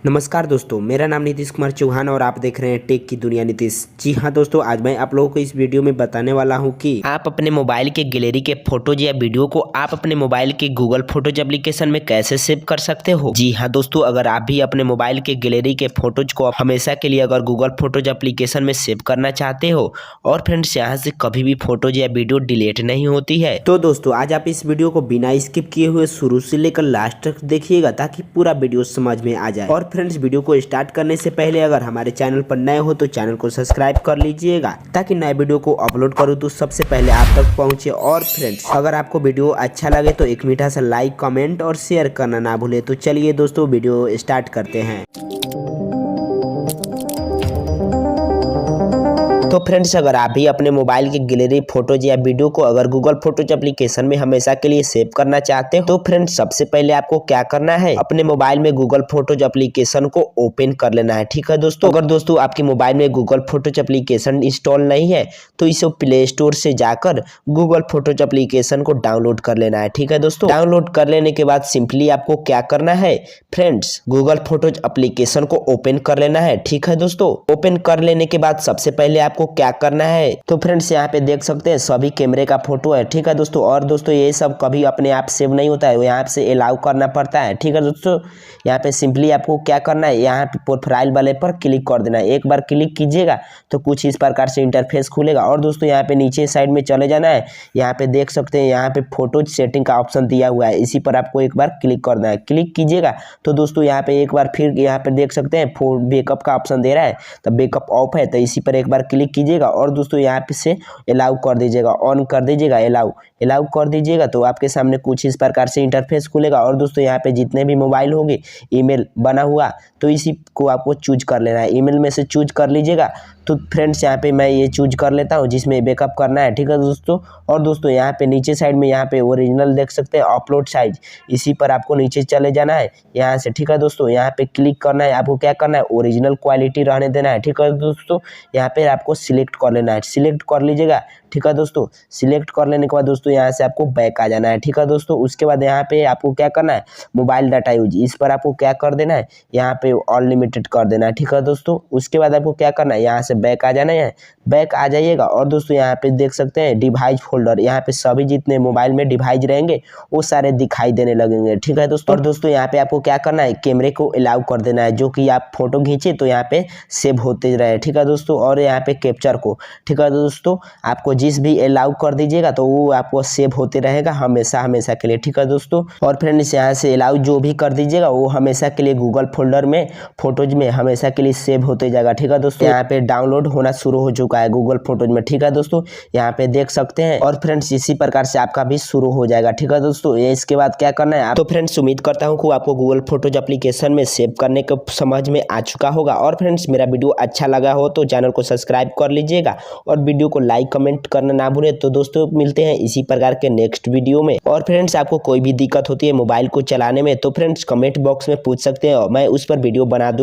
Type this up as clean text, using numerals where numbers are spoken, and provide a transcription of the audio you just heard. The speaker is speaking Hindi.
नमस्कार दोस्तों, मेरा नाम नीतीश कुमार चौहान और आप देख रहे हैं टेक की दुनिया नीतीश। जी हाँ दोस्तों, आज मैं आप लोगों को इस वीडियो में बताने वाला हूँ कि आप अपने मोबाइल के गैलरी के फोटोज या वीडियो को आप अपने मोबाइल के गूगल फोटोज एप्लीकेशन में कैसे सेव कर सकते हो। जी हाँ दोस्तों, अगर आप भी अपने मोबाइल के गैलरी के फोटोज को हमेशा के लिए अगर गूगल फोटोज एप्लीकेशन में सेव करना चाहते हो और फ्रेंड्स यहाँ से कभी भी फोटोज या वीडियो डिलीट नहीं होती है, तो दोस्तों आज आप इस वीडियो को बिना स्किप किए हुए शुरू से लेकर लास्ट तक देखिएगा ताकि पूरा वीडियो समझ में आ जाए। और फ्रेंड्स, वीडियो को स्टार्ट करने से पहले अगर हमारे चैनल पर नए हो तो चैनल को सब्सक्राइब कर लीजिएगा ताकि नए वीडियो को अपलोड करूँ तो सबसे पहले आप तक पहुंचे। और फ्रेंड्स, अगर आपको वीडियो अच्छा लगे तो एक मीठा सा लाइक, कमेंट और शेयर करना ना भूले। तो चलिए दोस्तों वीडियो स्टार्ट करते हैं। तो फ्रेंड्स, अगर आप भी अपने मोबाइल के गैलरी फोटोज या वीडियो को अगर गूगल फोटोज एप्लीकेशन में हमेशा के लिए सेव करना चाहते हो तो फ्रेंड्स सबसे पहले आपको क्या करना है, अपने मोबाइल में गूगल फोटोज एप्लीकेशन को ओपन कर लेना है। ठीक है दोस्तों, अगर दोस्तों आपके मोबाइल में गूगल फोटोज एप्लीकेशन इंस्टॉल नहीं है तो इसे प्ले स्टोर से जाकर गूगल फोटोज एप्लीकेशन को डाउनलोड कर लेना है। ठीक है दोस्तों, डाउनलोड कर लेने के बाद सिंपली आपको क्या करना है फ्रेंड्स, गूगल फोटोज एप्लीकेशन को ओपन कर लेना है। ठीक है दोस्तों, ओपन कर लेने के बाद सबसे पहले आपको क्या करना है, तो फ्रेंड्स यहाँ पे देख सकते हैं सभी कैमरे का फोटो है। ठीक है दोस्तों, और दोस्तों ये सब कभी अपने आप सेव नहीं होता है, यहाँ से अलाउ करना पड़ता है। ठीक है दोस्तों, यहाँ पे सिंपली आपको क्या करना है, यहाँ पे प्रोफाइल वाले पर क्लिक कर देना है। एक बार क्लिक कीजिएगा तो कुछ इस प्रकार से इंटरफेस खुलेगा। और दोस्तों यहाँ पे नीचे साइड में चले जाना है, यहाँ पे देख सकते हैं यहाँ पे फोटो सेटिंग का ऑप्शन दिया हुआ है, इसी पर आपको एक बार क्लिक करना है। क्लिक कीजिएगा तो दोस्तों यहाँ पे एक बार फिर यहाँ पे देख सकते हैं बैकअप का ऑप्शन दे रहा है, तो बैकअप ऑफ है तो इसी पर एक बार क्लिक कीजिएगा और दोस्तों यहाँ पे से अलाउ कर दीजिएगा, ऑन कर दीजिएगा, अलाउ कर दीजिएगा तो आपके सामने कुछ इस प्रकार से इंटरफेस खुलेगा। और दोस्तों यहाँ पे जितने भी मोबाइल होंगे ईमेल बना हुआ तो इसी को आपको चूज कर लेना है, ईमेल में से चूज कर लीजिएगा। तो फ्रेंड्स यहाँ पे मैं ये चूज कर लेता हूँ जिसमें बैकअप करना है। ठीक है दोस्तों, और दोस्तों यहाँ पे नीचे साइड में यहाँ पे ओरिजिनल देख सकते हैं, अपलोड साइज, इसी पर आपको नीचे चले जाना है यहाँ से। ठीक है दोस्तों, यहाँ पे क्लिक करना है, आपको क्या करना है, ओरिजिनल क्वालिटी रहने देना है। ठीक है दोस्तों, यहाँ पे आपको सिलेक्ट कर लेना है, सिलेक्ट कर लीजिएगा। ठीक है दोस्तों, सिलेक्ट कर लेने के बाद दोस्तों यहाँ से आपको बैक आ जाना है। ठीक है दोस्तों, उसके बाद यहाँ पे आपको क्या करना है, मोबाइल डाटा यूज, इस पर आपको क्या कर देना है, यहाँ पे अनलिमिटेड कर देना है। ठीक है दोस्तों, उसके बाद आपको क्या करना है, यहाँ से बैक आ जाना है, बैक आ जाइएगा। और दोस्तों यहाँ पे देख सकते हैं डिवाइस फोल्डर, यहाँ पे सभी जितने मोबाइल में डिवाइस रहेंगे वो सारे दिखाई देने लगेंगे। ठीक है दोस्तों, और दोस्तों यहाँ पे आपको क्या करना है, कैमरे को अलाउ कर देना है, जो कि आप फोटो खींचे तो यहाँ पे सेव होते रहे। ठीक है दोस्तों, और यहाँ पे कैप्चर को, ठीक है दोस्तों, आपको जिस भी अलाउ कर दीजिएगा तो वो आपको सेव होते रहेगा हमेशा के लिए। ठीक है दोस्तों, और फ्रेंड्स यहाँ से अलाउ जो भी कर दीजिएगा वो हमेशा के लिए गूगल फोल्डर में फोटोज में हमेशा के लिए सेव होते जाएगा। ठीक है दोस्तों, यहाँ पे डाउनलोड होना शुरू हो चुका है गूगल फोटोज में। ठीक है दोस्तों, यहाँ पे देख सकते हैं, और फ्रेंड्स इसी प्रकार से आपका भी शुरू हो जाएगा। ठीक है दोस्तों, ये इसके बाद क्या करना है तो फ्रेंड्स उम्मीद करता हूँ कि आपको गूगल फोटोज एप्लीकेशन में सेव करने को समझ में आ चुका होगा। और फ्रेंड्स मेरा वीडियो अच्छा लगा हो तो चैनल को सब्सक्राइब कर लीजिएगा और वीडियो को लाइक कमेंट करना ना भूलें। तो दोस्तों मिलते हैं इसी प्रकार के नेक्स्ट वीडियो में। और फ्रेंड्स आपको कोई भी दिक्कत होती है मोबाइल को चलाने में तो फ्रेंड्स कमेंट बॉक्स में पूछ सकते हैं, मैं उस पर वीडियो बना दूंगा।